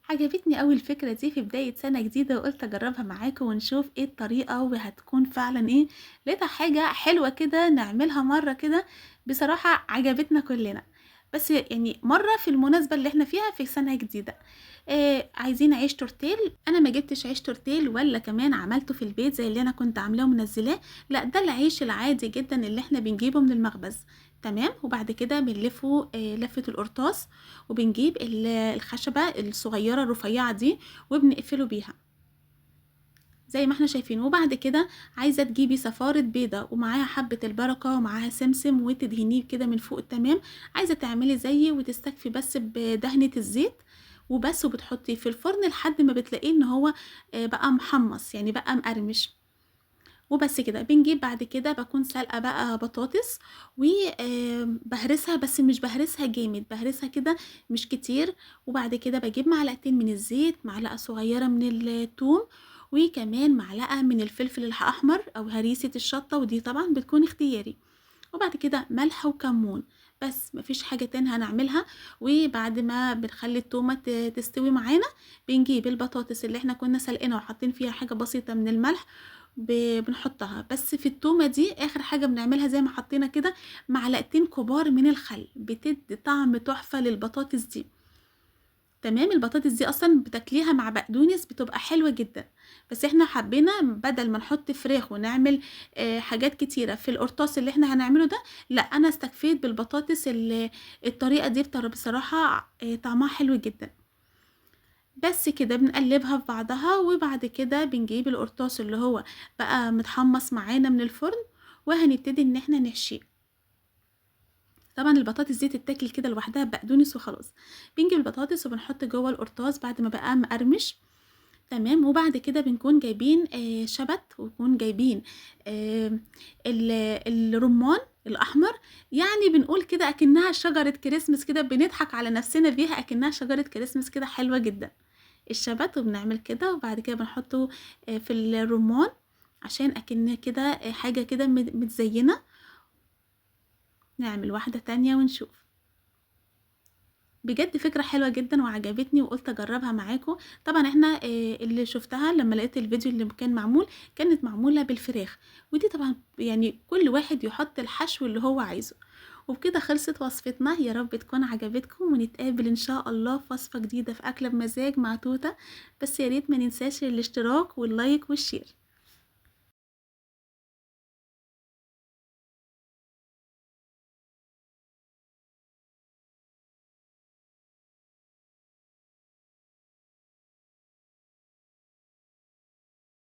عجبتني أوي الفكرة دي في بداية سنة جديدة، وقُلت أجرّبها معاكم ونشوف إيه الطريقة وهتكون فعلًا إيه، لقيتها حاجة حلوة كده نعملها مرّة كده، بصراحة عجبتنا كلّنا. بس يعني مرّة في المناسبة اللي إحنا فيها في سنة جديدة، عايزين عيش تورتيل. أنا ما جِبتش عيش تورتيل ولا كمان عملته في البيت زي اللي أنا كنت عاملاه ومنزّلاه، لأ ده العيش العادي جدًا اللي إحنا بنجيبه من المخبز، تمام. وبعد كده بنلفّه لفّة القرطاس، وبنجيب الخشبة الصغيّرة الرفيّعة دي وبنقفله بيها زي ما إحنا شايفين. وبعد كده عايزة تجيبي صفارة بيضة ومعاها حبّة البركة ومعاها سمسم وتدهنيه كده من فوق تمام. عايزة تعملي زيي وتستكفي بس بدهنة الزيت وبس، وبتحطيه في الفرن لحد ما بتلاقيه إن هو بقى محمّص، يعني بقى مقرمش. وبس كده. بنجيب بعد كده باكون سالقة بقى بطاطس و باهرسها، بس مش باهرسها جامد، باهرسها كده مش كتير. وبعد كده باجيب معلقتين من الزيت، معلقة صغيرة من التوم، وكمان معلقة من الفلفل الأحمر أو هريسة الشطة، ودي طبعًا بتكون اختياري. وبعد كده ملح وكمون، بس ما فيش حاجة تاني هنعملها. وبعد ما بنخلّي التومة تستوي معانا، بنجيب البطاطس اللي إحنا كنا سالقينها وحاطين فيها حاجة بسيطة من الملح بنحطها. بس في التومة دي آخر حاجة بنعملها زي ما حطينا كده معلقتين كبار من الخل، بتدّي طعم تحفة للبطاطس دي، تمام. البطاطس دي أصلًا بتاكليها مع بقدونس بتبقى حلوة جدًا، بس إحنا حبينا بدل ما نحط فراخ ونعمل حاجات كتيرة في القرطاس اللي إحنا هنعمله ده، لأ أنا استكفيت بالبطاطس الطريقة دي بصراحة طعمها حلو جدًا. بس كده بنقلّبها في بعضها، وبعد كده بنجيب القرطاس اللي هو بقى متحمّص معانا من الفرن، وهنبتدي إن إحنا نحشيه. طبعًا البطاطس دي تتاكل كده لوحدها ببقدونس وخلاص. بنجيب البطاطس وبنحط جوّه القرطاس بعد ما بقى مقرمش، تمام. وبعد كده بنكون جايبين شبت، ونكون جايبين ال الرُمّان الأحمر، يعني بنقول كده أكنّها شجرة كريسمس كده، بنضحك على نَفْسنا بيها أكنّها شجرة كريسمس كده حلوة جدًا. الشبت وبنعمل كده، وبعد كده بنحطه في الرُمّان عشان أكنّها كده حاجة كده متزيّنة. نعمل واحدة تانية ونشوف. بجد فكرة حلوة جدًا وعجبتني وقُلت أجرّبها معاكم. طبعًا إحنا اللي شُفتها لمّا لقيت الفيديو اللي كان معمول، كانت معمولة بالفراخ، ودي طبعًا يعني كل واحد يحط الحشو اللي هو عايزه. وبكده خلصت وصفتنا، يا رب تكون عجبتكم ونتقابل إن شاء الله في وصفة جديدة في أكلة بمزاج مع توتة. بس يا ريت ما ننساش الاشتراك واللايك والشير.